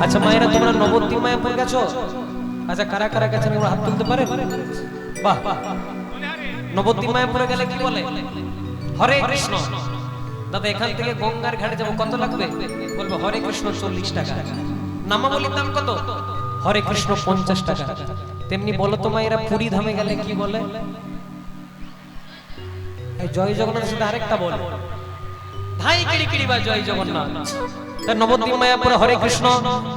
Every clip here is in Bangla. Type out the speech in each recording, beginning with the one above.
আচ্ছা মায়েরা তোমরা নবদ্বীপ মায়াপুর গেছো? আচ্ছা কারা কারা গেছেন ওরা হাত তুলতে পারে? বাহ, নবদ্বীপ মায়াপুরে গেলে কি বলে? হরে কৃষ্ণ। দাদা এখান থেকে গঙ্গার ঘাটে যাবো, কত লাগবে? বলবো হরে কৃষ্ণ 40 টাকা। নামাবলির দাম কত? হরে কৃষ্ণ 50 টাকা। তেমনি বলো তো মায়েরা পুরী ধামে গেলে কি বলে? এই জয় জগন্নাথের সাথে আরেকটা বলে ধাই কিড়ি কিড়ি বা জয় জগন্নাথ। তার নবদ্বীপ মায়াপুরে হরে কৃষ্ণ,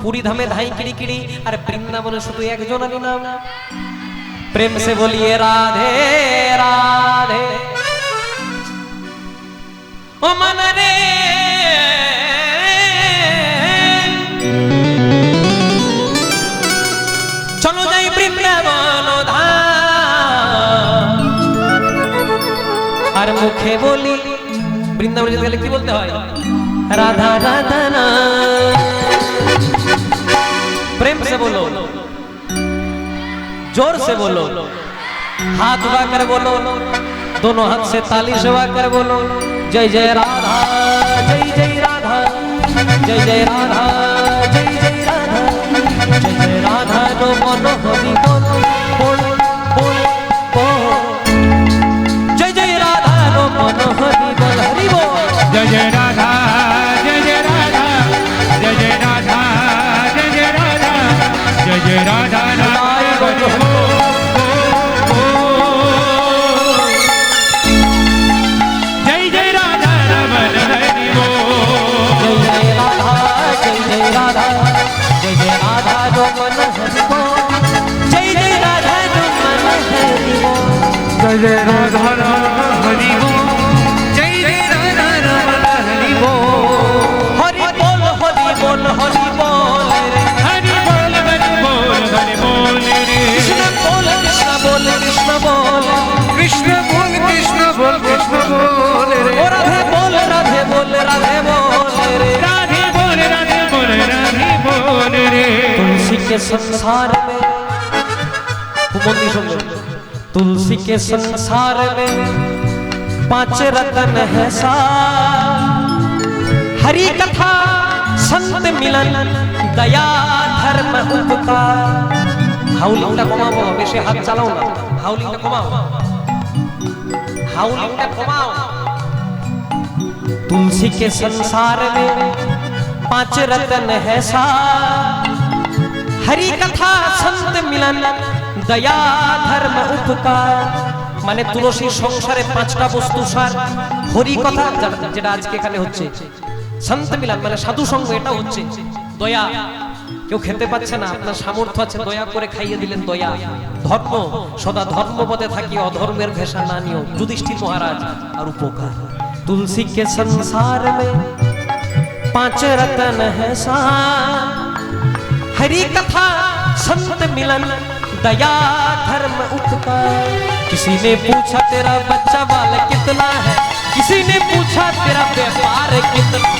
পুরী ধামে ধাই কিড়ি কিড়ি, আর বৃন্দাবনে শুধু একজনেরই নাম। প্রেম সে বলিয়ে রাধে রাধে। ও মন রে চলো যাই বৃন্দাবন ধাম। আর মুখে বলি, বৃন্দাবনে যেতে গেলে কি বলতে হয়? राधा राधा ना। प्रेम से बोलो, जोर से बोलो, हाथ उठा कर बोलो, दोनों हाथ से ताली सेवा कर बोलो। जय जय राधा, जय जय राधा, जय जय राधा, जय जय राधा, जय जय राधा रो मनो हरि बोल बोल बोल बोल। जय जय राधा रो मनो हरि बोल हरि बोल। जय जय राधा, जय जय राधा, जय जय राधा, जय जय राधा, जय जय राधा नारायण हो। जय जय राधा रमन हरि बोल। जय जय राधा, जय जय राधा, जय जय राधा रमन हरि बोल। जय जय राधा रमन हरि बोल। जय जय राधा रमन हरि बोल। जय जय राधा रमन हरि बोल। हरि बोल हरि बोल हरि बोल रे। हरि बोल हरि बोल हरि बोल रे। कृष्ण बोल कृष्ण बोल कृष्ण बोल। कृष्ण बोल कृष्ण बोल कृष्ण बोल रे। ओ राधे बोल राधे बोल राधे बोल रे। राधे बोल राधे बोल राधे बोल रे। तुलसी के संसार में कुमंदी सुन लो। तुलसी के संसार में 5 रतन है सार। हरि कथा संत मिलन दया धर्म उपकार। हाउलिंगটা কমাবো, বেশি হাত চালাও না। হাউলিংটা কমাও, हाउलिंगটা কমাও। तुलसी के संसार में 5 रतन है सार। हरि कथा संत मिलन दया धर्म उपकार। মানে তুলসীর সংসারে 5টা বস্তু সার। হরি কথা যেটা আজকে এখানে হচ্ছে, সন্ত মিলন মানে সাধু সঙ্গ, এটা হচ্ছে দয়া। কেউ খেতে পাচ্ছে না, আপনার সামর্থ্য আছে, দয়া করে খাইয়ে দিলেন, দয়া। ধর্ম, সদা ধর্মপদে থাকি, অধর্মের ভেষা না নিও, যুধিষ্ঠির মহারাজ। আর উপকার, তুলসী के संसार में 5 रतन है सार। हरि कथा संत मिलन दया धर्म उपकार। किसी ने पूछा तेरा बच्चा बाल कितना है, किसी ने पूछा तेरा व्यापार कितना।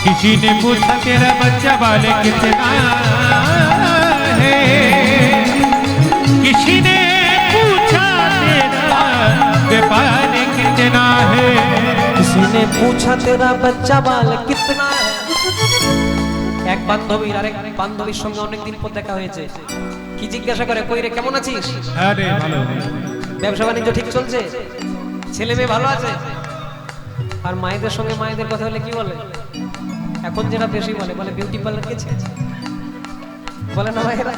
किसी ने पूछा तेरा बच्चा बाल कितना है। किसी ने पूछा तेरा व्यापार कितना है। किसी ने पूछा तेरा बच्चा बाल कितना है। এক বান্ধবীর আরেক বান্ধবীর সঙ্গে অনেকদিন পর দেখা হয়েছে। কি জিজ্ঞাসা করে, কই রে কেমন আছিস? আরে ভালো। ব্যবসা বাণিজ্য ঠিক চলছে? ছেলে মেয়ে ভালো আছে? আর মায়েদের সঙ্গে মায়েদের কথা বলে কি বলে? এখন যেটা বেশি বলে, বলে বিউটি পার্লার গেছে, বলে না মায়েরা।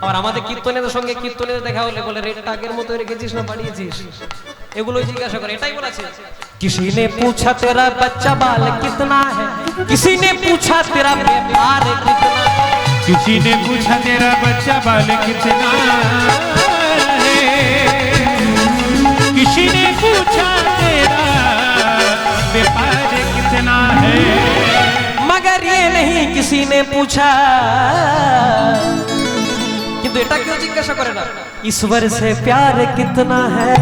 আর আমাদের কীর্তনের সঙ্গে কীর্তনের দেখা হলে বলে রেটটা আগের মতো রেখেছিস না বাড়িয়েছিস? এগুলোই জিজ্ঞাসা করে, এটাই বলেছে। किसी ने पूछा तेरा बच्चा बाल कितना है, किसी ने पूछा तेरा व्यापार कितना। किसी ने पूछा तेरा बच्चा बाल कितना है। किसी ने पूछा तेरा व्यापार कितना है। मगर ये नहीं किसी ने पूछा, किंतु এটা কেউ জিজ্ঞাসা করে না, ईश्वर से प्यार कितना है।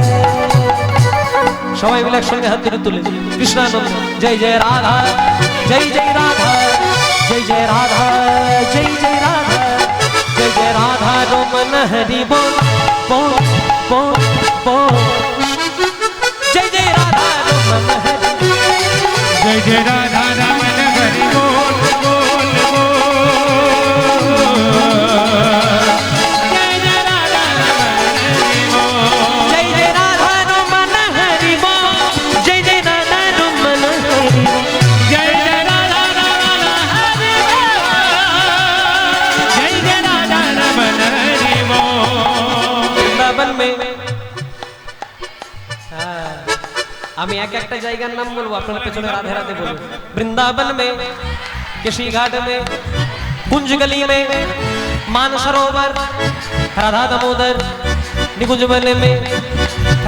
সবাই মিলে একসঙ্গে হাত তুলে কৃষ্ণানন্দ। জয় জয় রাধা, জয় জয় রাধা, জয় জয় রাধা, জয় জয় রাধা, জয় জয় রাধা রমন হরি बोल बोल बोल बोल। जय जय राधा रमन हरि, जय जय राधा रमन हरि बोल। আমি এক একটা জায়গার নাম বলবো, আপনারা পেছনে রাধে রাধে বলবেন। বৃন্দাবন में, केशी घाट में, कुंज गली में, मानसरोवर, राधा दामोदर, निकुंज वन में,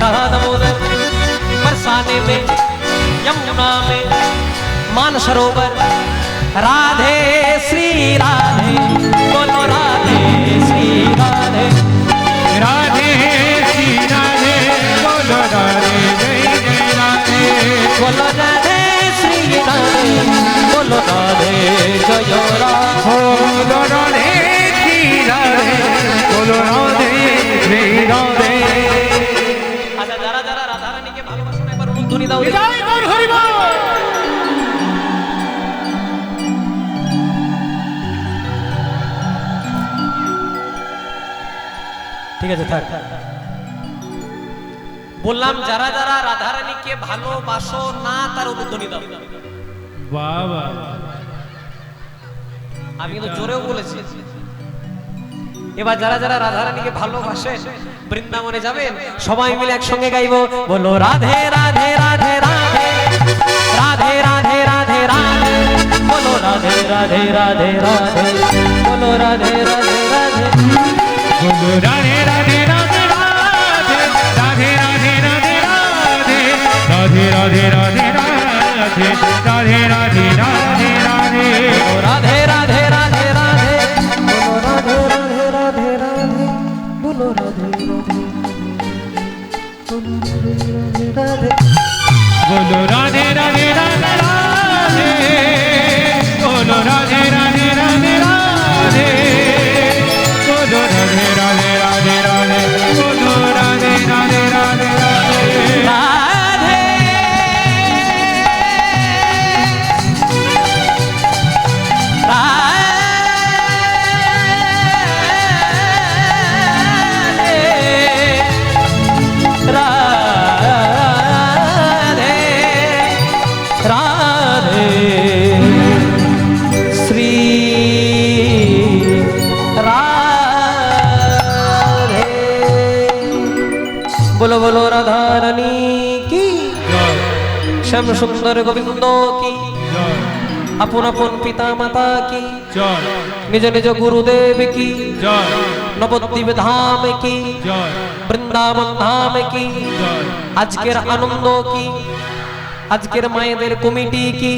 राधा दामोदर, बरसाने में, यमुना में, मानसरोवर, राधे श्री राधे, बोलो राधे श्री राधे, राधे श्री राधे, बोलो राधे जय जय राधे, बोलो राधे श्री राधे, बोलो राधे जय राधे, बोलो राधे श्री राधे, बोलो राधे श्री राधे। আচ্ছা, যারা যারা রাধা রানীকে ভালোবাসেন একবার উলুধ্বনি দাও। জয় গৌর হরি বল। ঠিক আছে, থাক। বললাম যারা যারা রাধা রানীকে ভালোবাসো না তার উলুধ্বনি দাও। বাবা আমি কিন্তু জোরেও বলেছি। এবার যারা যারা রাধা রানীকে ভালোবাসে বৃন্দাবনে যাবেন, সবাই মিলে একসঙ্গে গাইবো, বলো রাধে রাধে রাধে রাধে, রাধে রাধে রাধে রাধে, বলো রাধে রাধে রাধে রাধে, বলো রাধে রাধে রাধে, बोलो राधे राधे राधे राधे, राधे राधे राधे राधे, राधे राधे राधे राधे, राधे राधे राधे राधे, बोलो राधे राधे राधे राधे, बोलो राधे राधे राधे राधे, बोलो राधे राधे, बोलो राधे राधे राधे राधे, बोलो राधे राधे राधे राधे, बोलो राधे राधे राधे राधे, बोलो राधे राधे राधे राधे। बोलो बोलो राधा रानी की, श्याम सुंदर गोविंद की, अपन अपन पिता माता की, निज निज गुरुदेव की, नवद्वीप धाम की, বৃন্দাবন ধাম কি, আজকের আনন্দ কি, আজকের মায়েদের কমিটি কি,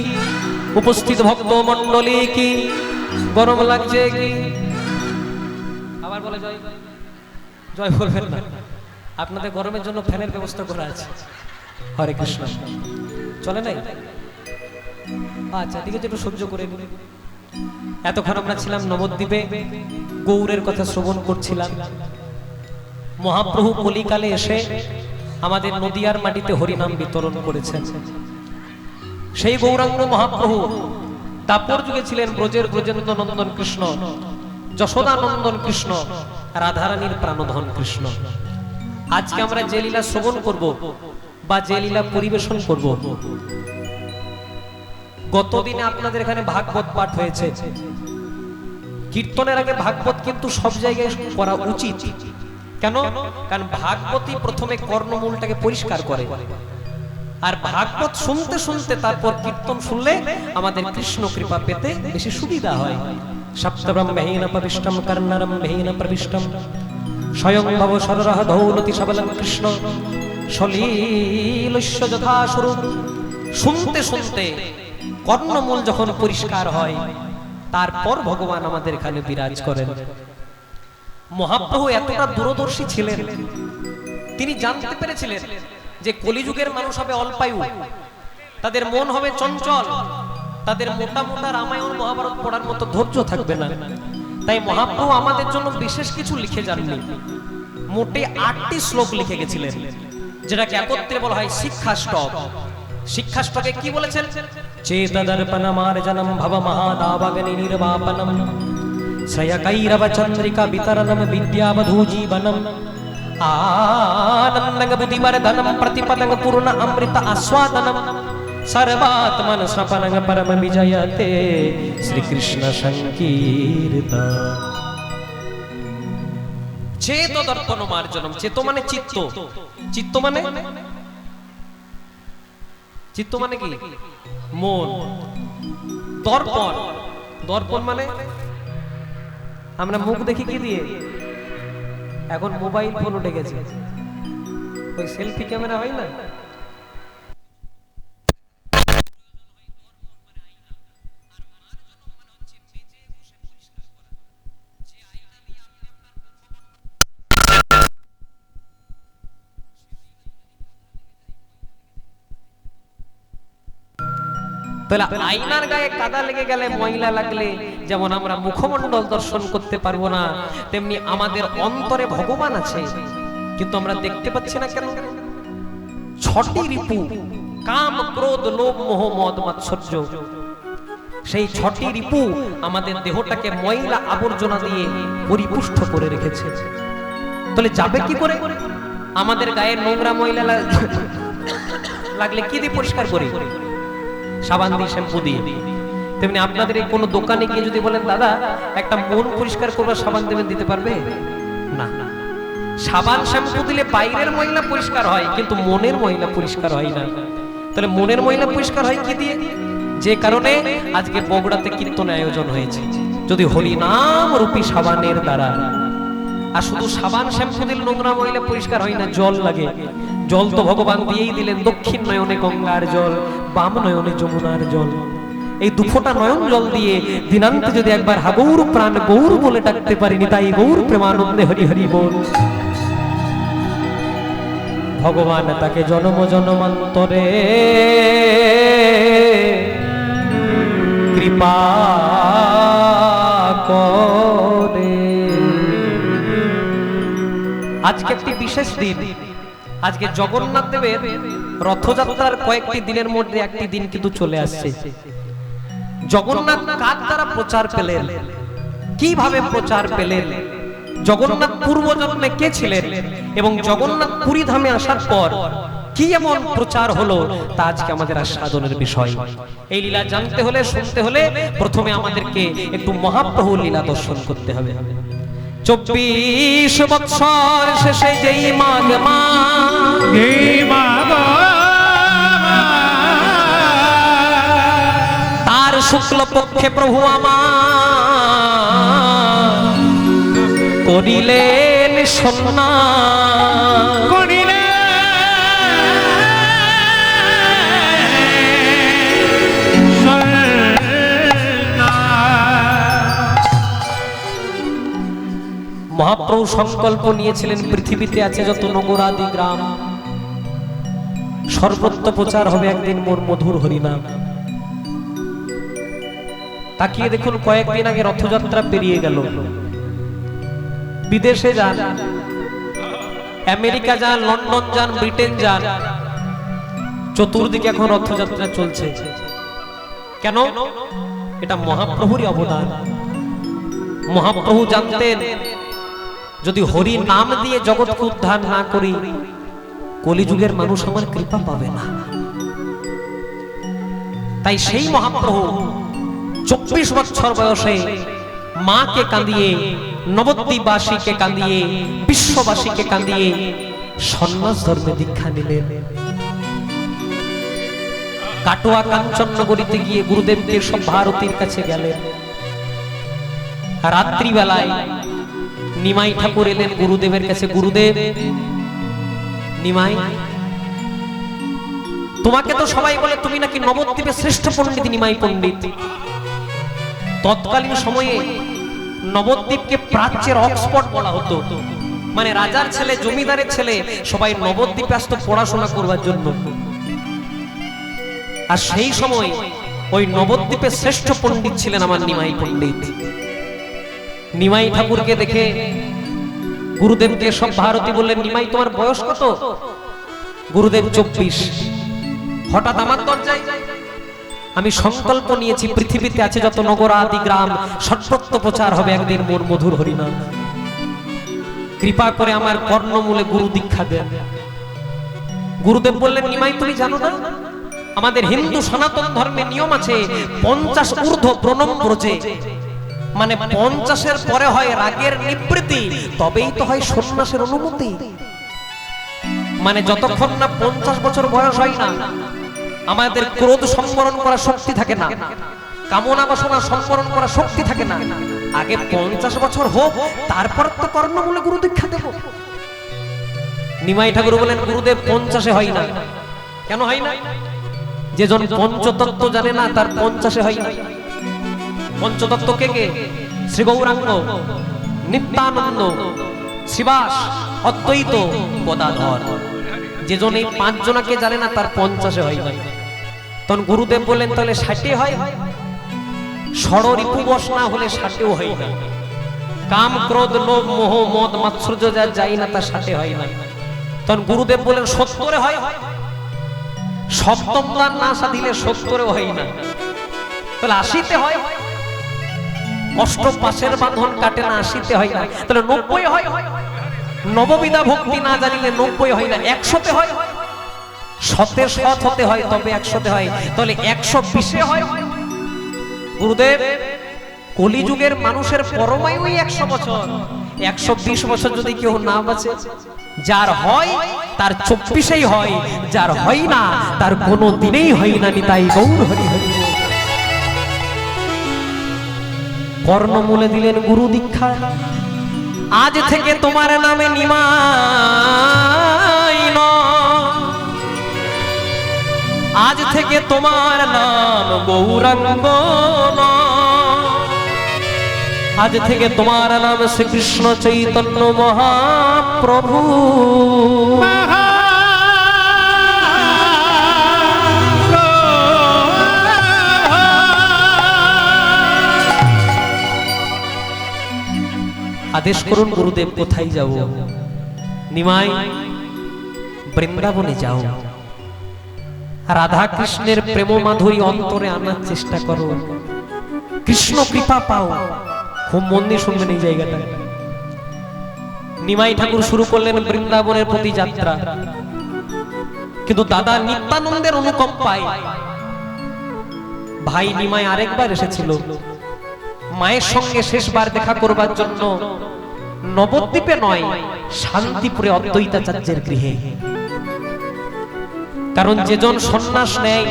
উপস্থিত ভক্ত মণ্ডলী কি, গরম লাগছে কি, আবার বলে জয় জয় বলবেন না, আপনাদের গরমের জন্য ফ্যানের ব্যবস্থা করা আছে। হরে কৃষ্ণ, চলে নাই? আচ্ছা ঠিক আছে, একটু সহ্য করে নিন। এতক্ষণ আমরা ছিলাম নবদ্বীপে, গৌরের কথা শ্রবণ করছিলাম। মহাপ্রভু কলিকালে এসে আমাদের নদিয়ার মাটিতে হরিনাম বিতরণ করেছেন। সেই গৌরাঙ্গ মহাপ্রভু দাপর যুগে ছিলেন ব্রজের ব্রজেন্দ্র নন্দন কৃষ্ণ, যশোদা নন্দন কৃষ্ণ, রাধারানীর প্রাণধন কৃষ্ণ। আজকে আমরা যে লীলা শ্রবণ করব বা যে লীলা পরিবেশন করব, গতদিনে আপনাদের এখানে ভাগবত পাঠ হয়েছে। কীর্তনের আগে ভাগবত কিন্তু সব জায়গায় করা উচিত। কেন? কারণ ভাগবতই প্রথমে কর্ণমূলটাকে পরিষ্কার করে, আর ভাগবত শুনতে শুনতে তারপর কীর্তন শুনলে আমাদের কৃষ্ণ কৃপা পেতে বেশি সুবিধা হয়। সপ্তব্রহ্মেণ পবিষ্টম কর্ণরম্ভেণ প্রবিষ্টম স্বয়ং ভব সররহ ধৌলতি সবলং কৃষ্ণ সলীলস্য যথা স্বরূপ। শুনতে শুনতে কর্ণমূল যখন পরিষ্কার হয়, তারপর ভগবান আমাদের এখানে বিরাজ করেন। মহাপ্রভু এতটা দূরদর্শী ছিলেন, তিনি জানতে পেরেছিলেন যে কলিযুগের মানুষ হবে অল্পায়ু, তাদের মন হবে চঞ্চল, তাদের মোটা মোটা রামায়ণ মহাভারত পড়ার মতো ধৈর্য থাকবে না। তাই মহাপ্রভু আমাদের জন্য বিশেষ কিছু লিখে যাননি, মোটে 8টি শ্লোক লিখে গেছিলেন, যেটাকে একত্রে বলা হয় শিক্ষাষ্টক। শিক্ষাষ্টকে কি বলেছেন? চেতদর্পণমার্জনম ভব মহাদাবাগনি নির্বাপনম শ্রয়কৈরব চন্দ্রিকা বিতরণম বিদ্যাবধূজীবনম आनंदंग बुद्धिवर्धनम प्रतिपदंग पूर्ण अमृत आस्वादनम सर्वात्मन सपनंग परम विजयते श्री कृष्ण संकीर्तन। चेतो दर्पण मार्जनम, चेतो माने चित्त, चित्त माने চিত্ত মানে কি? মন। দর্পণ, দর্পণ মানে আমরা মুখ দেখি কি দিয়ে? এখন মোবাইল ফোন উঠে গেছে, ওই সেলফি ক্যামেরা হয় না, তাহলে আয়নার গায়ে কাদা লেগে গেলে, ময়লা লাগলে যেমন আমরা মুখমণ্ডল দর্শন করতে পারবো না, তেমনি আমাদের অন্তরে ভগবান আছে, কিন্তু আমরা দেখতে পাচ্ছি না কেন? ছটি রিপু, কাম, ক্রোধ, লোভ, মোহ, মদ, মাৎসর্য, সেই ছটি রিপু আমাদের দেহটাকে ময়লা আবর্জনা দিয়ে পরিপুষ্ট করে রেখেছে। তাহলে যাবে কি করে? আমাদের গায়ে নোংরা ময়লা লাগলে কি দিয়ে পরিষ্কার করি? সাবান দিয়ে, শ্যাম্পু দিয়ে। তেমনি আপনাদের এই কোনো দোকানে গিয়ে যদি বলেন দাদা একটা মন পরিষ্কার করবার সাবান দেবেন, দিতে পারবে না। সাবান শ্যাম্পু দিলে বাইরের ময়লা পরিষ্কার হয়, কিন্তু মনের ময়লা পরিষ্কার হয় না। তাহলে মনের ময়লা পরিষ্কার হয় কি দিয়ে? যে কারণে আজকে বগুড়াতে কীর্তন আয়োজন হয়েছে, যদি হরি নাম রূপী সাবানের দ্বারা। আর শুধু সাবান শ্যাম্পু দিলে নোংরা ময়লা পরিষ্কার হয় না, জল লাগে। জল তো ভগবান দিয়েই দিলেন, দক্ষিণ নয়নে গঙ্গার জল, বাম নয়নে যমুনার জল। এই দুফোটা নয়ন জল দিয়ে দিনান্তে যদি একবার হাগৌর প্রাণ গৌর বলে ডাকতে পারিনি, তাই গৌর প্রেমানন্দে হরি হরি বল। ভগবান তাকে জন্ম জন্মান্তরে কৃপা করে। আজকে একটি বিশেষ দিন, আজকে জগন্নাথ দেবের রথযাত্রার কয়েকটি দিনের মধ্যে একটি দিন কিন্তু চলে আসছে। জগন্নাথ কার দ্বারা প্রচার পেলেন, কিভাবে প্রচার পেলেন, জগন্নাথ পূর্বজন্মে কে ছিলেন, এবং জগন্নাথ পুরী ধামে আসার পর কি এমন প্রচার হলো, তা আজকে আমাদের আস্বাদনের বিষয়। এই লীলা জানতে হলে, শুনতে হলে প্রথমে আমাদেরকে একটু মহাপ্রভু লীলা দর্শন করতে হবে। 24 বৎসর শেষে যেই মাঘ মাস, তার শুক্ল পক্ষে প্রভু আমার করিলেন সন্ন্যাস। মহাপ্রভু সংকল্প নিয়েছিলেন, পৃথিবীতে আছে যত নগরাদি গ্রাম, সর্বত্র প্রচার হবে একদিন মোর মধুর হরিনাম। তাকিয়ে দেখুন, কয়েকদিন আগে রথযাত্রা পেরিয়ে গেল। বিদেশে যান, আমেরিকা যান, লন্ডন যান, ব্রিটেন যান, চতুর্দিকে এখন রথযাত্রা চলছে। কেন? এটা মহাপ্রভুরই অবদান। মহাপ্রভু জানতেন, যদি হরি নাম দিয়ে জগৎকে উদ্ধার না করি, কলিযুগের মানুষ আমার কৃপা পাবে না। তাই সেই মহাপ্রভু 24 বছর বয়সে মাকে কাঁদিয়ে, নবদ্বীপবাসীকে কাঁদিয়ে, বিশ্ববাসীকে কাঁদিয়ে সন্ন্যাস ধর্মে দীক্ষা নিলেন। কাটোয়া কাঞ্চননগরীতে গিয়ে গুরুদেবকে সব ভারতীর কাছে গেলেন। রাত্রিবেলায় নিমাই ঠাকুর এলেন গুরুদেবের কাছে। গুরুদেব, নিমাই, তোমাকে তো সবাই বলে তুমি নাকি নবদ্বীপের শ্রেষ্ঠ পণ্ডিত নিমাই পণ্ডিত। তৎকালীন সময়ে নবদ্বীপকে প্রাচ্যের অক্সফোর্ড বলা হতো। মানে রাজার ছেলে, জমিদারের ছেলে সবাই নবদ্বীপে আসতো পড়াশোনা করবার জন্য। আর সেই সময় ওই নবদ্বীপের শ্রেষ্ঠ পণ্ডিত ছিলেন আমার নিমাই পণ্ডিত। নিমাই ঠাকুরকে দেখে গুরুদেবকে সব ভারতী বললেন, নিমাই তোমার বয়স কত? গুরুদেব 24। হঠাৎ আমার দরজায়? আমি সংকল্প নিয়েছি, পৃথিবীতে আছে যত নগর আদি গ্রাম, সর্বত্র প্রচার হবে একদিন মোর মধুর হরিনাম। কৃপা করে আমার কর্ণমূলে গুরু দীক্ষা দেন। গুরুদেব বললেন, নিমাই তুমি জানো না, আমাদের হিন্দু সনাতন ধর্মে নিয়ম আছে 50 ঊর্ধ্ব প্রণম ব্রজে, মানে 50-এর পরে হয় রাগের নিবৃত্তি, তবেই তো হয় সন্ন্যাসের অনুমতি। মানে যতক্ষণ না 50 বছর বয়স হয় না, আমাদের ক্রোধ সংবরণ করার শক্তি থাকে না, কামনা বাসনা সংবরণ করার শক্তি থাকে না। আগে 50 বছর হোক, তারপর তো কর্ণমূলে গুরু দীক্ষা দেব। নিমাই ঠাকুর বলেন গুরুদেব 50-এ হয় না। কেন হয় না? যেজন পঞ্চতত্ত্ব জানে না তার 50-এ হয় না। পঞ্চতত্ত্ব কে কে? শ্রী গৌরাঙ্গ, নিত্যানন্দ, শ্রীবাস, অদ্বৈত, গদাধর। যেজন এই 5 জনাকে জানে না তার 50-এ হয় না। তখন গুরুদেব বললেন তাহলে 60-এ হয়। ষড়রিপু বশ না হলে 60-এও হয় না। কাম ক্রোধ লোভ মোহ মদ মাৎসর্য যা যায় না তা 60-এ হয় না। তখন গুরুদেব বলেন 70-এ হয়। সপ্তম দান না সাধিলে 70-এও হয় না, তাহলে 80-তে হয়। অষ্ট পাশের বাঁধন কাটে না, 80-তে হয় না, তাহলে 90-এ হয়। নববিধা ভক্তি না জানিলে 90-এ হয় না, 100-তে হয়। সতে সৎ হতে হয় তবে 100-তে হয়, তাহলে 120-এ হয়। গুরুদেব কলিযুগের মানুষের পরমায়ুই 100 বছর। 120 বছর যদি কেউ না বাঁচে, যার হয় তার 24-এই হয়, যার হয় না তার কোনো দিনেই হয় না। নিতাই গৌর হরি হরি। কর্ণমূলে দিলেন গুরু দীক্ষা। আজ থেকে তোমার নামে নিমাই নয়, আজ থেকে তোমার নাম গৌরাঙ্গ নয়, আজ থেকে তোমার নাম শ্রীকৃষ্ণ চৈতন্য মহাপ্রভু। আদেশ করুন গুরুদেব কোথায় যাব? নিমাই বৃন্দাবনে যাও, রাধা কৃষ্ণের প্রেম মাধুরী অন্তরে আনার চেষ্টা করো, কৃষ্ণ কৃপা পাও। খুব মন দিয়ে শুনবেন এই জায়গাটা। নিমাই ঠাকুর শুরু করলেন বৃন্দাবনের প্রতি যাত্রা, কিন্তু দাদা নিত্যানন্দের অনুকম্পায় ভাই নিমাই আরেকবার এসেছিল মায়ের সঙ্গে শেষবার দেখা করবার জন্য। নবদ্বীপে নয়, শান্তিপুরে অদ্বৈতাচার্যের গৃহে। কারণ যেজন সন্ন্যাস নেয়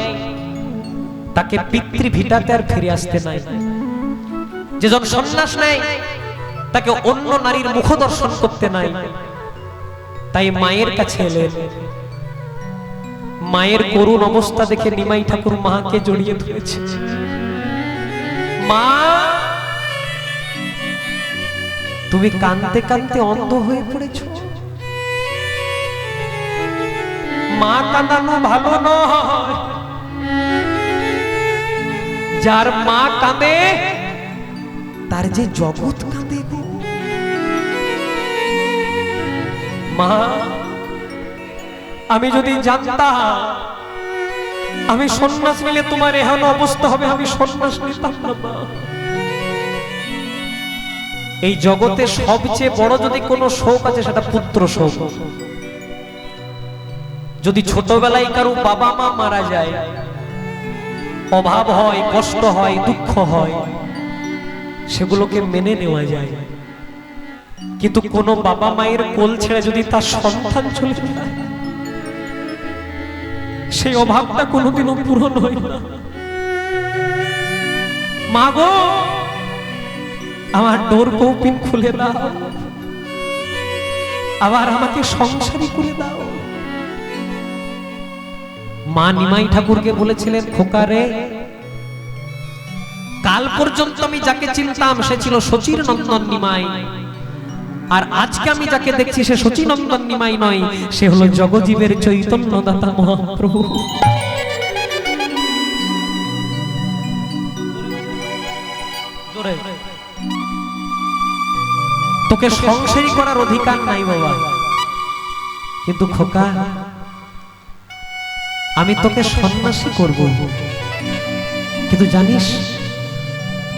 তাকে পিতৃভিটাতে আর ফিরে আসতে নাই। যেজন সন্ন্যাস নেয় তাকে অন্য নারীর মুখ দর্শন করতে নাই। তাই মায়ের কাছে এলেন। মায়ের করুণ অবস্থা দেখে নিমাই ঠাকুর মাকে জড়িয়ে ধরেছে। মা, তুমি কাঁদতে কাঁদতে অন্ধ হয়ে পড়েছ। মা কাঁদানো ভালো নয়। যার মা কাঁদে তার যে জগৎ কাঁদে। মা, আমি যদি জানতাম আমি সন্ন্যাস নিলে তোমার এহেন অবস্থা হবে, আমি সন্ন্যাস নিতাম না। মা, এই জগতে সবচেয়ে বড় যদি কোনো শোক আছে সেটা পুত্র শোক। যদি ছোটবেলায় কারো বাবা মা মারা যায়, অভাব হয়, কষ্ট হয়, দুঃখ হয়, সেগুলোকে মেনে নেওয়া যায়। কিন্তু কোনো বাবা মায়ের কোল ছেড়ে যদি তার সন্তান চলে যায়, সেই অভাবটা কোনোদিনও পূরণ হয় না। মা গো, আমার ডোর কৌপিন খুলে দাও, আবার আমাকে সংসারী করে দাও। মা নিমাই ঠাকুরকে বলেছিলেন, খোকা রে, কাল পর্যন্ত আমি যাকে চিনতাম সে ছিল শচীর নন্দন নিমাই, আর আজকে আমি যাকে দেখছি সে শচীনন্দন নিমাই নয়, সে হলো জগজীবের চৈতন্য দাতা মহাপ্রভু। তোকে সংসারী করার অধিকার নাই বাবা, কিন্তু খোকা আমি তোকে সন্ন্যাসী করব। কিন্তু জানিস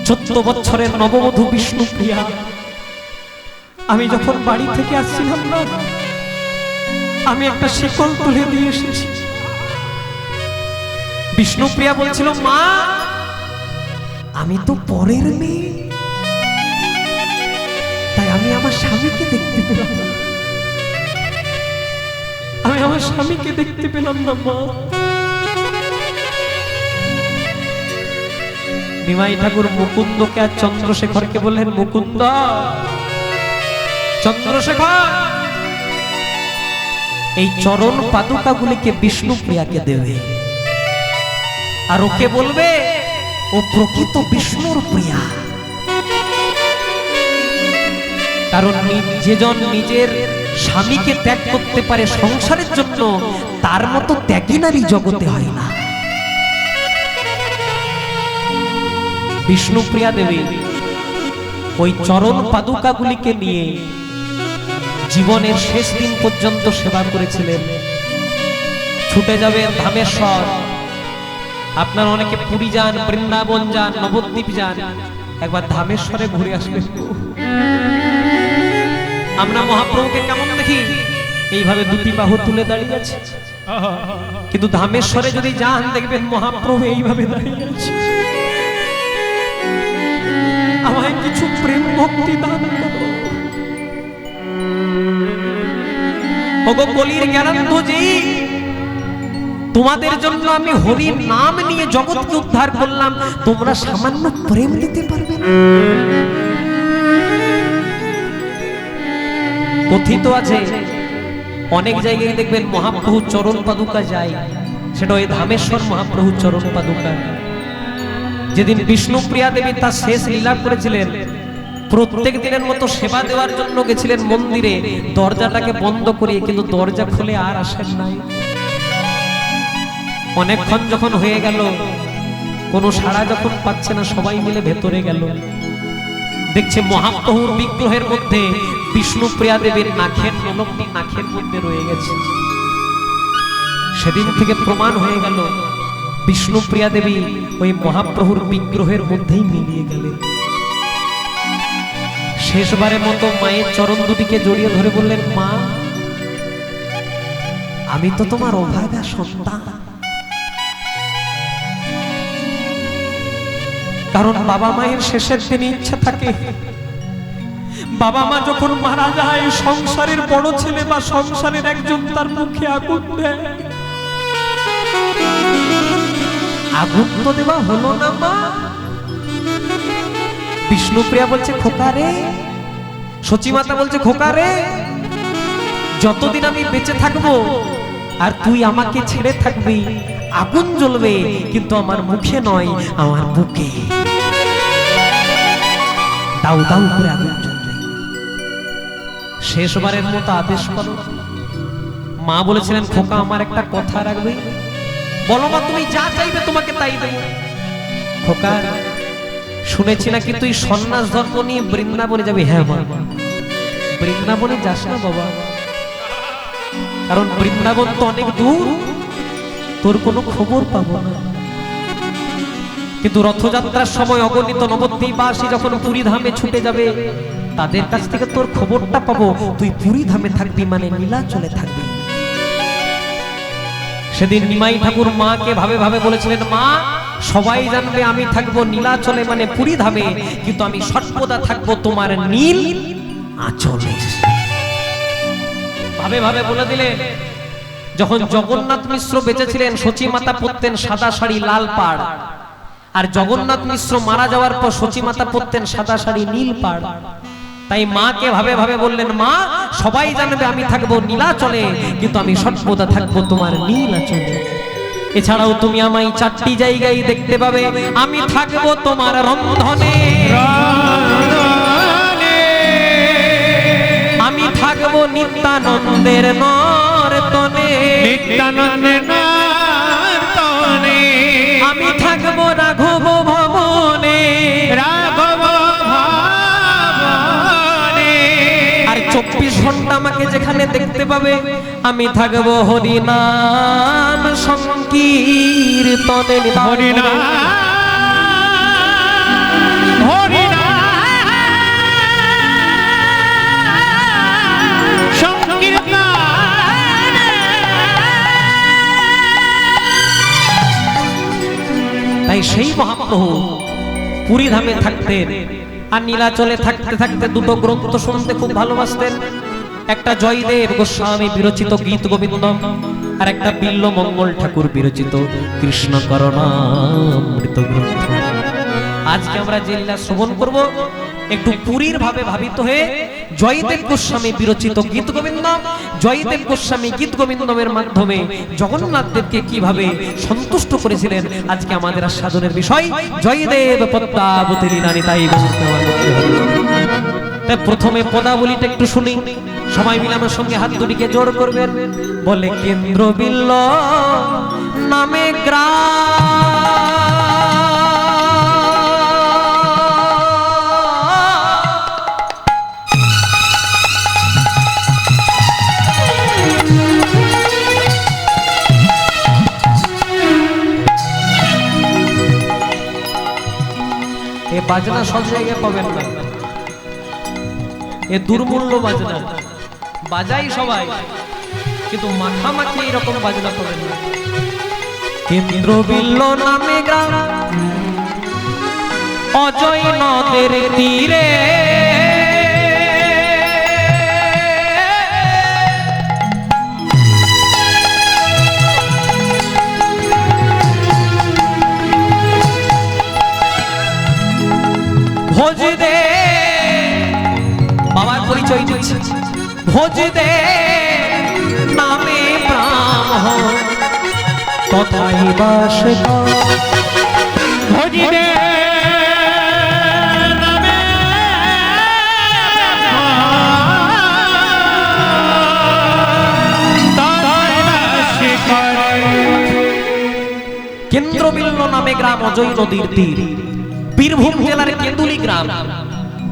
14 বছরের নববধূ বিষ্ণুপ্রিয়া আমি যখন বাড়ি থেকে আসছিলাম না, আমি একটা শিকল তুলে দিয়ে এসেছি। বিষ্ণুপ্রিয়া বলছিল, মা আমি তো পরের মেয়ে, তাই আমি আমার স্বামীকে দেখতে পেলাম না। আমি আমার স্বামীকে দেখতে পেলাম না মা। নিমাই ঠাকুর মুকুন্দকে আর চন্দ্রশেখরকে বললেন, মুকুন্দ, চন্দ্রশেখর, এই চরণ পাদুকাগুলিকে বিষ্ণুপ্রিয়াকে দেবে, আর ওকে বলবে ও প্রকৃত বিষ্ণুর প্রিয়া। কারণ যেজন নিজের স্বামীকে ত্যাগ করতে পারে সংসারের জন্য, তার মতো ত্যাগী নারী জগতে হয় না। বিষ্ণুপ্রিয়া দেবী ওই চরণ পাদুকাগুলিকে নিয়ে জীবনের শেষ দিন পর্যন্ত সেবা করেছিলেন। ছুটে যাবে ধামেশ্বর। আপনার অনেকে পুরী যান, বৃন্দাবন যান, নবদ্বীপ যান, একবার ধামেশ্বরে ঘুরে আসবেন। আমরা মহাপ্রভুকে কেমন দেখি? এইভাবে দুটি বাহু তুলে দাঁড়িয়ে আছে, কিন্তু ধামেশ্বরে যদি যান দেখবেন মহাপ্রভু এইভাবে দাঁড়িয়ে আছে। আমায় কিছু প্রেম ভক্তি দান করো। ওগো কলির জ্ঞানান্ধজি, তোমাদের জন্য আমি হরির নাম নিয়ে জগৎকে উদ্ধার করলাম, তোমরা সামান্য প্রেম দিতে পারবে না? কথিত আছে অনেক জায়গায় দেখবেন মহাপ্রভু চরণ পাদুকা যায়, সেটা ওই ধামেশ্বর মহাপ্রভু চরণ পাদুকা। যেদিন বিষ্ণুপ্রিয়া দেবী তার শেষ লীলা করেছিলেন, প্রত্যেক দিনের মতো সেবা দেওয়ার জন্য গেছিলেন মন্দিরে, দরজাটাকে বন্ধ করিয়ে, কিন্তু দরজা খুলে আর আসেন নাই। অনেকক্ষণ যখন হয়ে গেল, কোনো সাড়া যখন পাচ্ছে না, সবাই মিলে ভেতরে গেল, দেখছে মহাপ্রভুর বিগ্রহের মধ্যে বিষ্ণুপ্রিয়া দেবীর নাকের নলকটি নাকের মধ্যে রয়ে গেছে। সেদিন থেকে প্রমাণ হয়ে গেল বিষ্ণুপ্রিয়া দেবী ওই মহাপ্রভুর বিগ্রহের মধ্যেই মিলিয়ে গেলেন। শেষবারের মতো মায়ের চরণ দুটিকে জড়িয়ে ধরে বললেন, মা, আমি তো তোমার অভাগা সন্তান। কারণ বাবা মায়ের শেষের দিনে ইচ্ছা থাকে, বাবা মা যখন মারা যায়, সংসারের বড় ছেলে বা সংসারের একজন তার মুখে আগুন দেয়। আগুন তো দেওয়া হলো না মা। বিষ্ণুপ্রিয়া বলছে, খোকা রে, সচিমাতা বলছে, খোকা রে, যতদিন আমি বেঁচে থাকবো আর তুই আমাকে ছেড়ে থাকবি, আগুন জ্বলবে, কিন্তু আমার মুখে নয়, আমার বুকে দাউ দাউ করে আগুন জ্বলবে। শেষবারের মতো আদেশ করো। মা বলেছিলেন, খোকা, আমার একটা কথা রাখবে? বলো মা, তুমি যা চাইবে তোমাকে তাই দেব। খোকা, শুনেছি নাকি তুই সন্ন্যাস ধর্ম নিয়ে বৃন্দাবনে যাবি? হ্যাঁ মা। বৃন্দাবনে যাস না বাবা, কারণ বৃন্দাবন তো অনেক দূর, তোর কোনো খবর পাবো না। কিন্তু রথযাত্রার সময় অগণিত নবদ্বীপবাসী যখন পুরী ধামে ছুটে যাবে, তাদের কাছ থেকে তোর খবরটা পাবো, তুই পুরী ধামে থাকবি, মানে নীলাচলে থাকবি। সেদিন নিমাই ঠাকুর মাকে ভাবে ভাবে বলেছিলেন, মা, সবাই জানবে আমি থাকবো নীলাচলে, মানে পুরী ধামে, কিন্তু আমি সর্বদা থাকবো তোমার নীল আঁচলে। ভাবে ভাবে বলে দিলেন। যখন জগন্নাথ মিশ্র বেঁচে ছিলেন, সচিমাতা পরতেন সাদা শাড়ি লাল পাড়, আর জগন্নাথ মিশ্র মারা যাওয়ার পর সচিমাতা পরতেন সাদা শাড়ি নীল পাড়। তাই মাকে ভাবে ভাবে বললেন, মা, সবাই জানবে আমি থাকবো নীলাচলে, কিন্তু আমি সর্বদা থাকবো তোমার নীল আঁচলে। এছাড়াও তুমি আমায় 4টি জায়গায় দেখতে পাবে, আমি থাকবো তোমার রন্ধনে, আমি থাকবো নিত্যানন্দের নর্তনে, নিত্যানন্দের নর্তনে, আমি থাকবো রাঘব ভবনে, রাঘব ভবনে। আর 24 ঘন্টা আমাকে যেখানে দেখতে পাবে, আমি থাকবো হরিনাম সংকীর্তনে। হরিনাম তাই সেই মহাপ্রভু পুরী ধামে থাকতেন, আর নীলাচলে থাকতে থাকতে দুটো গ্রন্থ শুনতে খুব ভালোবাসতেন। একটা জয়দেব গোস্বামী বিরচিত গীত গোবিন্দম, আর একটা বিল্ল মঙ্গল ঠাকুর বিরচিত কৃষ্ণ করণামৃত গ্রন্থ। আজকে আমরা যে লীলা শ্রবণ করব একটু পুরীর ভাবে ভাবিত হয়ে জয়দেব গোস্বামী বিরচিত গীত গোবিন্দম, জয়দেব গোস্বামী গীত গোবিন্দমের মাধ্যমে জগন্নাথ দেবকে কিভাবে সন্তুষ্ট করেছিলেন আজকে আমাদের আস্বাদনের বিষয়। জয়দেব পদ্মাবতী লীলা নিতাই গৌর প্রেমানন্দে হরি। তাই প্রথমে পদাবলীটা একটু শুনি, সবাই মিলে আমার সঙ্গে হাত দুটিকে জোড় করবেন। বলে কেন্দ্র বিল্ল নামে এ বাজনা সব জায়গায় পাবেন না, এ দুর্মূল্য বাজনা, বাজাই সবাই কিন্তু মাখামাখি এরকম বাজনা করেন না। কেন্দ্র বিল্ল নামে গ্রাম অজয় নদের তীরে, ভোজ দে বাবার পরিচয় দিচ্ছে, ভোজ দে নামে ব্রাহ্মণ তথাই বাস ভোজ দে নামে তথাই বাস করে। কেন্দ্রবিল্ল নামে গ্রাম অজয় নদীর তীর, বীরভূম জেলার কেন্দুলি গ্রাম।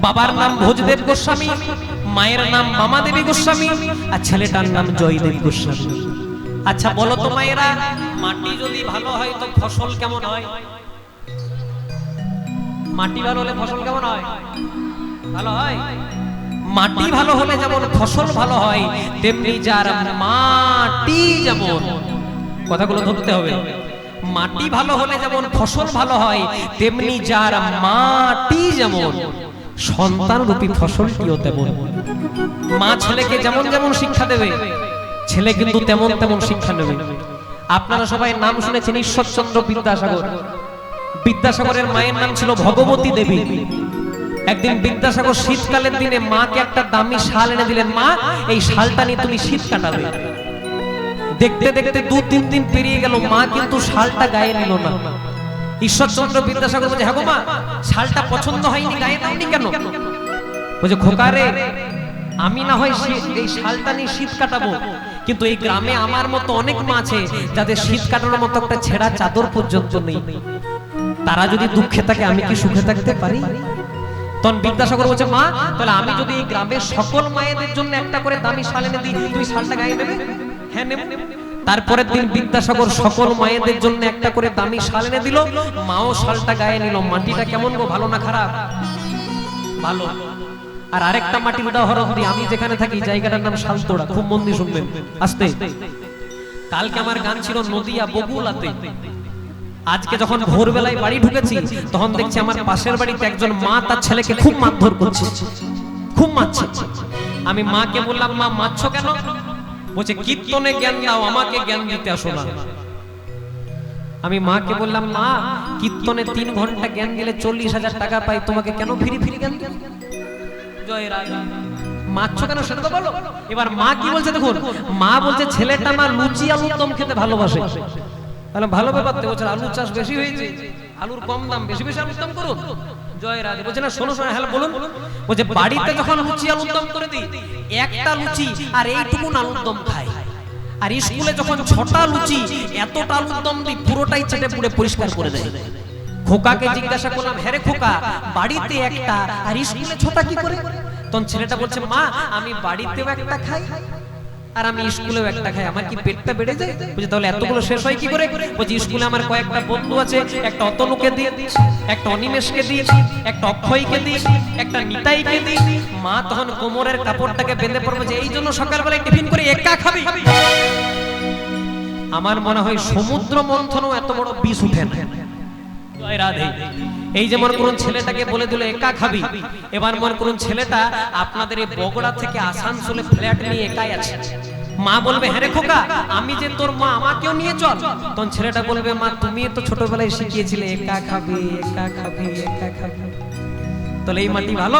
বাবার নাম ভোজদেব গোস্বামী, মায়ের নাম মামা দেবী গোস্বামী, আর ছেলেটার নাম জয়দেব গোস্বামী। আচ্ছা বলো তো মায়েরা, মাটি যদি ভালো হয় তো ফসল কেমন হয়? মাটি ভালো হলে ফসল কেমন হয়? ভালো হয়। মাটি ভালো হলে যেমন ফসল ভালো হয়, তেমনি যার মাটি যেমন, কথাগুলো ধরতে হবে, মাটি ভালো হলে যেমন ফসল ভালো হয়, তেমনি যার মাটি যেমন সন্তান রূপী ফসলটিও তেমন। মা ছেলেকে যেমন যেমন শিক্ষা দেবে, ছেলে কিন্তু তেমন তেমন শিক্ষা নেবে। আপনারা সবাই নাম শুনেছেন ঈশ্বরচন্দ্র বিদ্যাসাগর। বিদ্যাসাগরের মায়ের নাম ছিল ভগবতী দেবী। একদিন বিদ্যাসাগর শীতকালের দিনে মাকে একটা দামি শাল এনে দিলেন, মা এই শালটা নিয়ে তুমি শীত কাটাবে। দেখতে দেখতে 2-3 দিন পেরিয়ে গেল, মা কিন্তু শালটা গায়ে নিল না। ঈশ্বরচন্দ্র বিদ্যাসাগর বলছে, হ্যাঁ গো মা, শালটা পছন্দ হয়নি, গায়ে দাওনি কেন? বলছে, খোকা রে, আমি না হয় এই শালটা নিয়ে শীত কাটাবো, কিন্তু এই গ্রামে আমার মতো অনেক মা আছে যাদের শীত কাটানোর মতো একটা ছেঁড়া চাদর পর্যন্ত নেই। তারা যদি দুঃখে থাকে, আমি কি সুখে থাকতে পারি? তখন বিদ্যাসাগর বলছে, মা তাহলে আমি যদি এই গ্রামের সকল মায়েদের জন্য একটা করে দামি শাল এনে দিই, তুই শালটা গায়ে নেবে? হ্যাঁ নেব। তারপরের দিন বিদ্যাসাগর সকল মায়েদের জন্য একটা করে দামি শাল এনে দিল, মাও শালটা গায়ে নিল। মাটিটা কেমন গো, ভালো না খারাপ? ভালো। আর আরেকটা মাটির উদাহরণ দিই, আমি যেখানে থাকি জায়গাটার নাম শালতোড়া, খুব মন দিয়ে শুনবেন আস্তে। কালকে আমার গান ছিল নদিয়া বগুলাতে। আজকে যখন ভোরবেলায় বাড়ি ঢুকেছি, তখন দেখছি আমার পাশের বাড়িতে একজন মা তার ছেলেকে খুব মারধর করছে, খুব মারছে। আমি মাকে বললাম, মা মারছো কেন? বলছে, কীর্তনে জ্ঞান দাও, আমাকে জ্ঞান দিতে আসো না। আমি মাকে বললাম, মা কীর্তনে 3 ঘন্টা জ্ঞান দিলে 40,000 টাকা পাই, তোমাকে কেন ফিরি ফিরি জ্ঞান দিই? জয় রাধা। মারছো কেন সেটা তো বলো। এবার মা কি বলছে দেখুন, মা বলছে ছেলেটা আমার লুচি আলুর দম খেতে ভালোবাসে। তাহলে ভালো ব্যাপার তো, বলছে আলু চাষ বেশি হয়েছে, আলুর কম দাম, বেশি বেশি আলুর দম করুন। জয় রাধে। বলছে না, শোনো শোনো, হ্যালো বলুন। বলছে বাড়িতে যখন লুচি আলুর দম করে দিই, একটা লুচি আর এইটুকুন আলুর দম খাই, আর স্কুলে যখন 6টা লুচি এতটা আলুর দম দিই, পুরোটাই চেটে পুড়ে পরিষ্কার করে দেয়। খোকাকে জিজ্ঞাসা করলাম, হ্যাঁ রে খোকা, বাড়িতে একটা আর স্কুলে 6টা কি করে? তখন ছেলেটা বলছে, মা আমি বাড়িতেও একটা খাই আর আমি স্কুলেও একটা খাই, আমার কি পেটটা বেড়ে যায়? বুঝি তাহলে এতগুলো শেষ হয় কি করে? বলছি স্কুলে আমার কয়েকটা বন্ধু আছে, একটা অতনুকে দিই, একটা অনিমেষকে দিই, একটা অক্ষয়কে দিই, একটা নিতাইকে দিই। মা তখন কোমরের কাপড়টাকে বেঁধে পড়বে যে এই জন্য সকালবেলায় টিফিন করে একা খাবি। আমার মনে হয় সমুদ্র মন্থনও এত বড় বিষ উঠে না। জয় রাধে। এই যে মনে করুন ছেলেটাকে বলে দিল একা খাবি, এবার মনে করুন ছেলেটা আপনাদের এই বগুড়া থেকে আসানসোলে ফ্ল্যাট নিয়ে একাই আছে, মা বলবে হ্যাঁ রে খোকা আমি যে তোর মা আমাকেও নিয়ে চল, তখন ছেলেটা বলবে মা তুমি তো ছোটবেলায় শিখিয়েছিলে একা খাবে একা খাবে একা খাবে। তাহলে এই মাটি ভালো,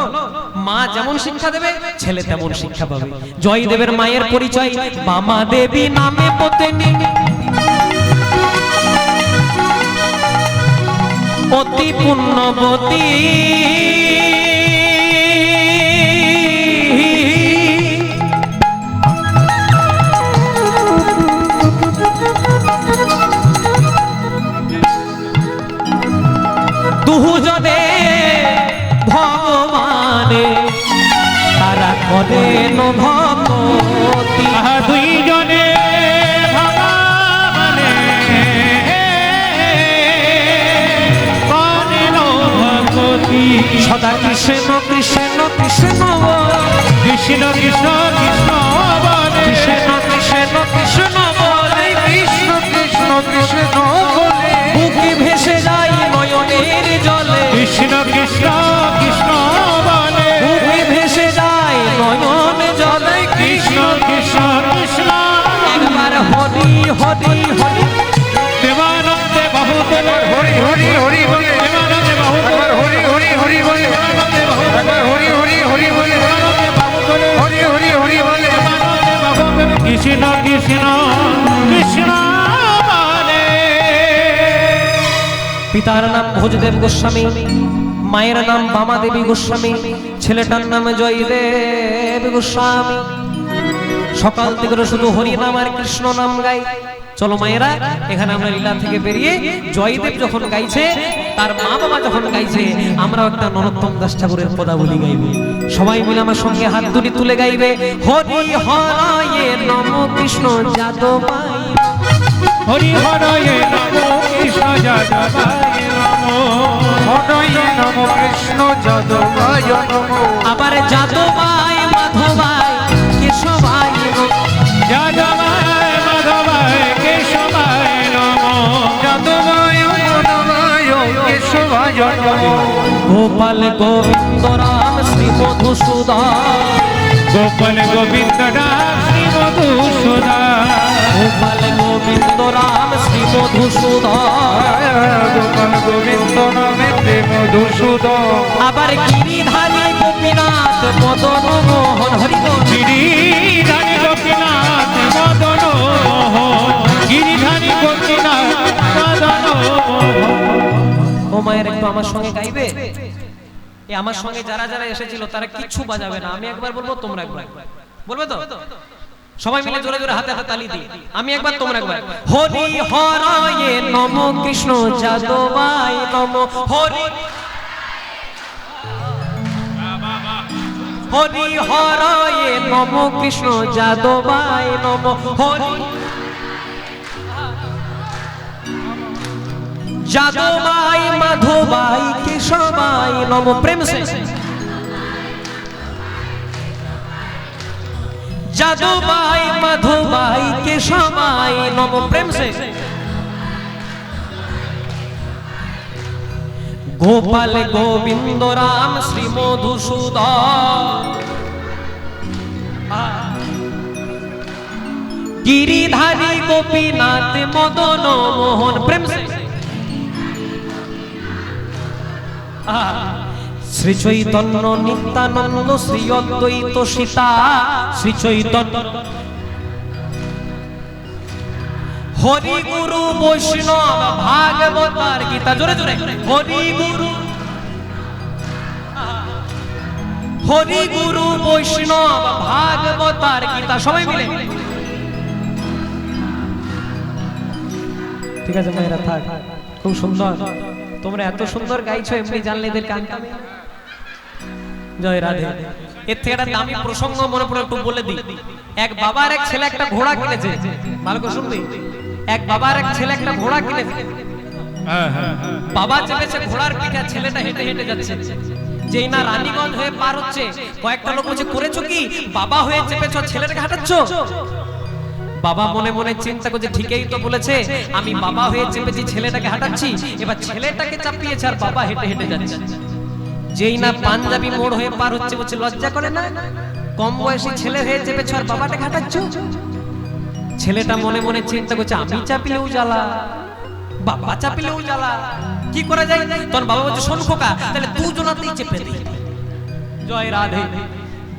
মা যেমন শিক্ষা দেবে ছেলে তেমন শিক্ষা পাবে। জয়দেবের মায়ের পরিচয় বামা দেবী নামে পত্নী, অতি পুণ্যবতী, দুজনে ভগবানে তারা করেন ভক্তি। দুইজনে ভগবানে করেন ভক্তি। সদা কৃষ্ণ কৃষ্ণ কৃষ্ণ কৃষ্ণ কৃষ্ণ কৃষ্ণ বলে, কৃষ্ণ কৃষ্ণ কৃষ্ণ বলে, কৃষ্ণ কৃষ্ণ কৃষ্ণ বলে বুকে ভেসে যায় নয়নের জলে, কৃষ্ণ কৃষ্ণ কৃষ্ণ বলে, বুকে ভেসে যায় নয়ন জলে, কৃষ্ণ কৃষ্ণ কৃষ্ণ। একবার হরি হরি হরি দেবানন্দে বাহুদেব হরি হরি হরি বলে দেবানন্দে বাহুদেব একবার হরি হরি হরি বলে একবার হরি হরি হরি বলে হরি হরি হরি বলে কৃষ্ণ কৃষ্ণ কৃষ্ণ বলে। পিতার নাম ভোজদেব গোস্বামী, মায়ের নাম বামা দেবী গোস্বামী, ছেলেটার নাম জয়দেব গোস্বামী। সকাল থেকে শুধু হরি নাম আর কৃষ্ণ নাম গাই। চলো মায়েরা এখানে আমরা লীলা থেকে বেরিয়ে জয়দেব যখন গাইছে, তার মা বাবা যখন গাইছে, আমরাও একটা নরোত্তম দাস ঠাকুরের পদাবলী গাইব। সবাই মিলে আমার সঙ্গে হাত দুটি তুলে গাইবে হরি হরায়ে নম কৃষ্ণ যাদবায়, হরি হরয়ে নমো কৃষ্ণ যাদবায় নমো, হরয়ে নমো কৃষ্ণ যাদবায় নমো, আবার যাদবায় মাধবায় কেশবায় নমঃ। যাদবায় মাধবায় কেশবায় নমো, যাদবায় মাধবায় কেশবায় নমো, গোপাল গোবিন্দ রাম শ্রী মধুসূদন, গোপাল গোবিন্দ রাম শ্রী মধুসূদন, গোপাল গোবিন্দ রাম শ্রী মধুসূদন, গোপাল গোবিন্দ নামে মধুসূদন, আবার গিরিধারী গোপীনাথ মদন মোহন হরি বল। গিরিধারী গোপীনাথ মদন মোহন, গিরিধারী গোপীনাথ মদন মোহন। ও মায়ের একটু আমার সঙ্গে গাইবে? এই আমার সঙ্গে যারা যারা এসেছিল তারা কিচ্ছু বাজাবে না, আমি একবার বলবো তোমরা একবার বলবে তো? সবাই মিলে জোরে জোরে হাতে হাতে তালি দিই, আমি একবার তোমরা একবার। হরি হরায়ে নম কৃষ্ণ যাদবায় নম, হরি হরি হরায়ে নম কৃষ্ণ যাদবায় নম, হরি যাদবায় মাধবায় কেশবায় নম। প্রেম সে যাদবায় মাধবায় কেশবায় নম, প্রেম সে গোপাল গোবিন্দ রাম শ্রী মধুসূদন, গিরিধারী গোপীনাথ মদন মোহন। প্রেম সে শ্রী চৈতন্য নিত্যানন্দ শ্রী অদ্বৈত সীতা, শ্রী চৈতন্য হরি গুরু বৈষ্ণব ভাগবতার গীতা। জোরে জোরে হরি গুরু, হরি গুরু বৈষ্ণব ভাগবতার গীতা। সবাই মিলে ঠিক আছে মেয়েরা থাক, খুব সুন্দর, তোমরা এত সুন্দর গাইছো, এমনি জানলে এদের কানতাম। জয় রাধে। এর থেকে একটা দামি প্রসঙ্গ মনে পড়ে একটু বলে দিই। এক বাবার এক ছেলে একটা ঘোড়া কিনেছে, ভালো করে শুনবি। এক বাবার এক ছেলে একটা ঘোড়া কিনেছে, বাবা চেপেছে ঘোড়ার পিঠে, ছেলেটা হেঁটে হেঁটে যাচ্ছে। যেই না রানীগঞ্জ হয়ে পার হচ্ছে, কয়েকটা লোক বলছে করেছো কি, বাবা হয়ে চেপেছো ছেলেটাকে হাঁটাচ্ছ। বাবা মনে মনে চিন্তা করছে ঠিকই তো বলেছে, আমি বাবা হয়ে চেপেছি ছেলেটাকে হাঁটাচ্ছি, এবার ছেলেটাকে চাপিয়েছে আর বাবা হেঁটে হেঁটে যাচ্ছে। যেই না পাঞ্জাবি মোড় হয়ে পার হচ্ছে, বলছে লজ্জা করে না, কম বয়সী ছেলে হয়ে চেপেছো আর বাবাটাকে হাঁটাচ্ছ। ছেলেটা মনে মনে চিন্তা করছে আমি চাপিলেও জ্বালা, বাবা চাপিলেও জ্বালা, কি করা যায়? তখন বাবা বলছে শোন খোকা, তাহলে দুজনাতেই চেপে দিই। জয় রাধে।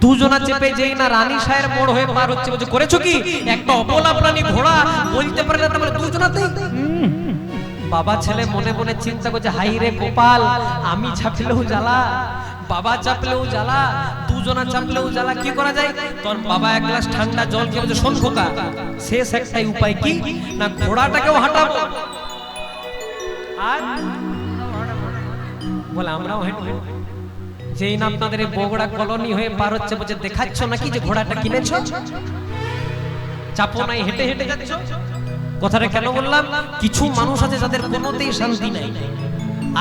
দুজনা চেপে যেই না রানী সাহের মোড় হয়ে পার হচ্ছে, বলছে করেছো কি? একটা অবলা প্রাণী ঘোড়া বলতে পারে না, তাহলে দুজনাতেই। বাবা ছেলে মনে মনে চিন্তা করছে হাই রে গোপাল, আমি চাপলেও জ্বালা, বাবা চাপলেও জ্বালা, দুজনা চাপলেও জ্বালা, কি করা যায়? তখন বাবা এক গ্লাস ঠান্ডা জল খেয়ে বলছে শোন খোকা, শেষ একটাই উপায়, কি না ঘোড়াটাকেও হাঁটাবো আর বলে আমরাও হেঁটবো। যেই না আপনাদের এই বগুড়া কলোনি হয়ে পার হচ্ছে, বলছে দেখাচ্ছ নাকি যে ঘোড়াটা কিনেছো? চাপো নাই, হেঁটে হেঁটে যাচ্ছ। কথাটা কেন বললাম? কিছু মানুষ আছে যাদের কোনোতেই শান্তি নাই।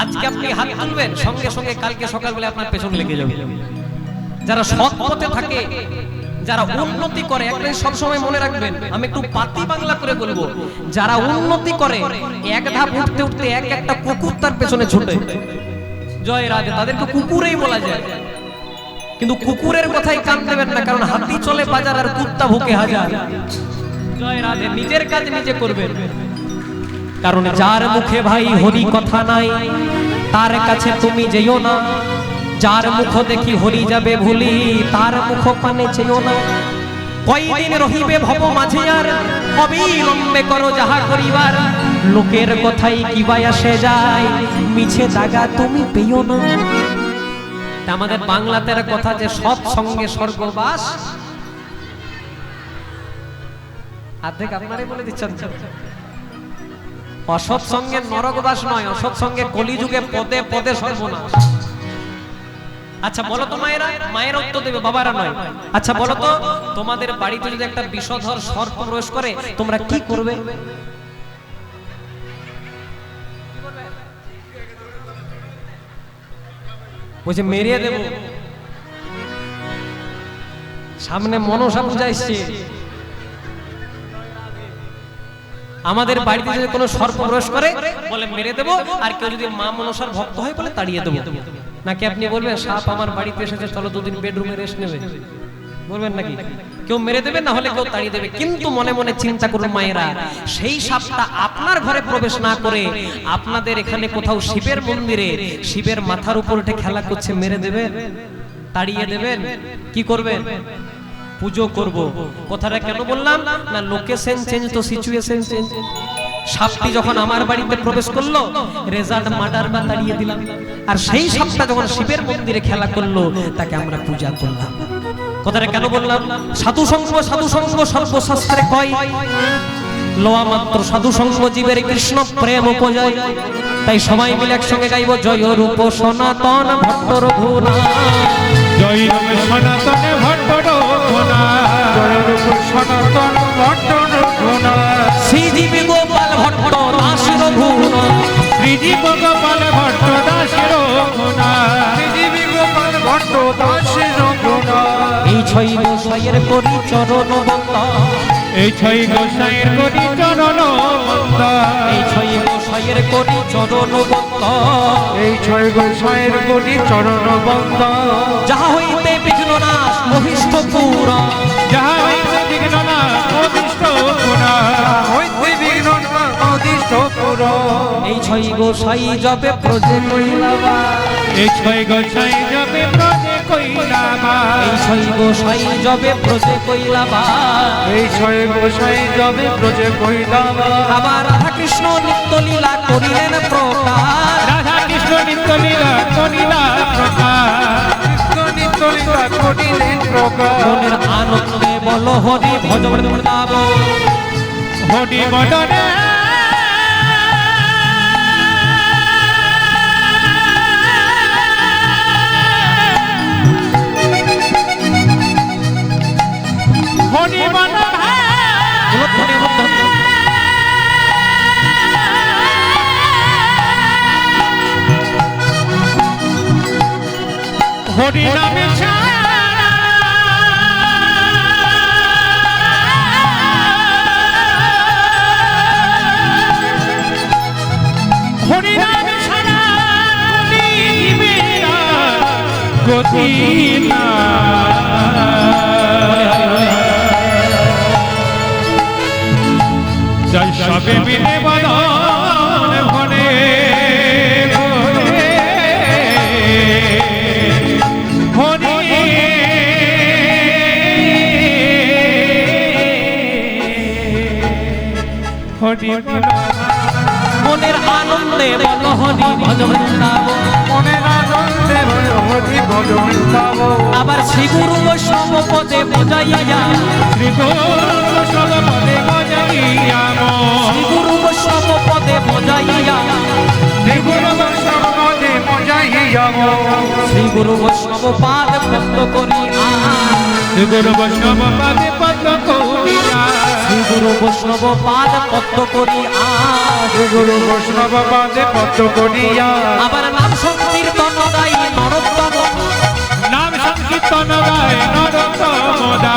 আজকে আপনি হাত তুলবেন, সঙ্গে সঙ্গে কালকে সকালবেলা আপনার পেছন লেগে যাবে। যারা সৎ পথে থাকে, যারা উন্নতি করে, একটাই সবসময় মনে রাখবেন, আমি একটু পাতি বাংলা করে বলবো, যারা উন্নতি করে এক ধাপ উঠতে উঠতে এক একটা কুকুর তার পেছনে ছুটে। জয় রাধে। তাদেরকে কুকুরেই বলা যায়, কিন্তু কুকুরের কথাই কান দেবেন না, কারণ হাতি চলে বাজার আর কুত্তা ভুকে হাজার। জয় রাধে। নিজের কাজ নিজে করবেন, কারণ যার মুখে ভাই হরি কথা নাই তার কাছে তুমি যেও না, যার মুখ দেখি হরি যাবে ভুলি তার মুখ পানে চেয়েও না। কয়দিন রহিবে ভব মাঝে আর অবিলম্বে করো যাহা করিবার, লোকের কথাই কিবা আসে যায় মিছে দাগা তুমি পেও না। আমাদের বাংলাতে কথা যে সৎ সঙ্গে স্বর্গবাস, অর্ধেক আপনারাই বলে দিচ্ছেন। অসৎ সঙ্গে নরকবাস নয়, অসৎ সঙ্গে কলিযুগে পদে পদে সর্বনাশ। আচ্ছা বলো তো মায়েরা, মায়েরা উত্তর দেবে, বাবারা নয়। আচ্ছা বলো তো, তোমাদের বাড়িতে যদি একটা বিষধর সর্প প্রবেশ করে তোমরা কি করবে? বলছে মেরিয়ে দেব। সামনে মনসা পূজা এসছে, আমাদের বাড়িতে যদি কোনো সর্প প্রবেশ করে বলে মেরে দেবো, আর কেউ যদি মা মনসার ভক্ত হয় বলে তাড়িয়ে দেবো। নাকি আপনি বলবেন সাপ আমার বাড়িতে এসেছে, চলো দুদিন বেডরুমে রেস্ট নেবে, বলবেন নাকি? কেউ মেরে দেবে, না হলে কেউ তাড়িয়ে দেবে। কিন্তু মনে মনে চিন্তা করুন মায়েরা, সেই সাপটা আপনার ঘরে প্রবেশ না করে আপনাদের এখানে কোথাও শিবের মন্দিরে শিবের মাথার উপর উঠে খেলা করছে, মেরে দেবেন, তাড়িয়ে দেবেন, কি করবেন? পুজো করব। কথাটা কেন বললাম না, লোকেশন চেঞ্জ তো সিচুয়েশন চেঞ্জ। সাপটি যখন আমার বাড়িতে প্রবেশ করলো, রেজাল্ট মার্ডার বা তাড়িয়ে দিলাম। আর সেই সাপটা যখন শিবের মন্দিরে খেলা করলো, তাকে আমরা পূজা করলাম। কথাটা কেন বললাম? সাধু সঙ্গ সর্বশাস্ত্রে কয়, লোয়া মাত্র সাধু সঙ্গ জীবের কৃষ্ণ প্রেম উপজয়। তাই সবাই মিলে একসঙ্গে গাইব, জয় রূপ সনাতন ভট্ট রঘুনা, জয় রূপ সনাতন ভট্ট রঘুনা, জয় রূপ সনাতন ভট্ট রঘুনা, শ্রীজীবী গোপাল ভট্ট দাস রঘুনা, শ্রীজীব গোপাল ভট্ট দাস রঘুনা, শ্রীজীবী গোপাল ভট্ট দাস রঘুনা। এই ছয় গোসাইয়ের করি চরণ বন্দা, এই ছয় গোসাইয়ের করি চরণ বন্দা, এই ছয় গোসাইয়ের করি চরণ বন্দা, এই ছয় গোসাইয়ের করি চরণ বন্দা। যাহা হইতে বিঘ্ন নাশ মহিষ্ঠ পুরা, যাহা হইতে বিঘ্ন নাশ অদৃষ্ট পুরা, হইতে বিঘ্ন নাশ অদৃষ্ট পুরা। এই ছয় গোসাই জপে প্রজে কইলাবা, এই ছয় গোসাই জপে প্রজে কইলাবা, এই ছয় গোসাই জপে প্রজে কইলাবা, এই ছয় গোসাই জবে ব্রজে কইলাবা। আবার রাধা কৃষ্ণ নিত্য লীলা করিলেন প্রকার, রাধা কৃষ্ণ নিত্য লীলা করিলা প্রকার, নিত্য লীলা করিলেন প্রকার। মনের আনন্দে বল হরি ভজন বৃন্দাব, হরি বদনে হরি বদনে হরি নামে ছাড়া হরি নামে ছাড়া গতি না। সবে মিলে বদন ভনে মনের আনন্দে বল হরি ভজ বৃন্দাবন মনের আনন্দে বল হরি ভজ বৃন্দাবন আবার শ্রী গুরু বৈষ্ণব পদে বোঝাইয়া শ্রী গুরু সর্বপদে বজাইয়াম শ্রী গুরু বৈষ্ণব পদে বোঝাইয়া শ্রী গুরু বৈষ্ণব পদে মজাইয়াম শ্রী গুরু বৈষ্ণব পাদ পদ্ম করি শ্রী গুরু বৈষ্ণব পাদে পদ্ম করিয়া শ্রী গুরু বৈষ্ণব পাদ পদ্ম করি শ্রী গুরু বৈষ্ণব পদে পদ্ম করিয়া আবার নাম সংকীর্তন গাই নরোত্তম নাম সংকীর্তন গায় নরোত্তম দাস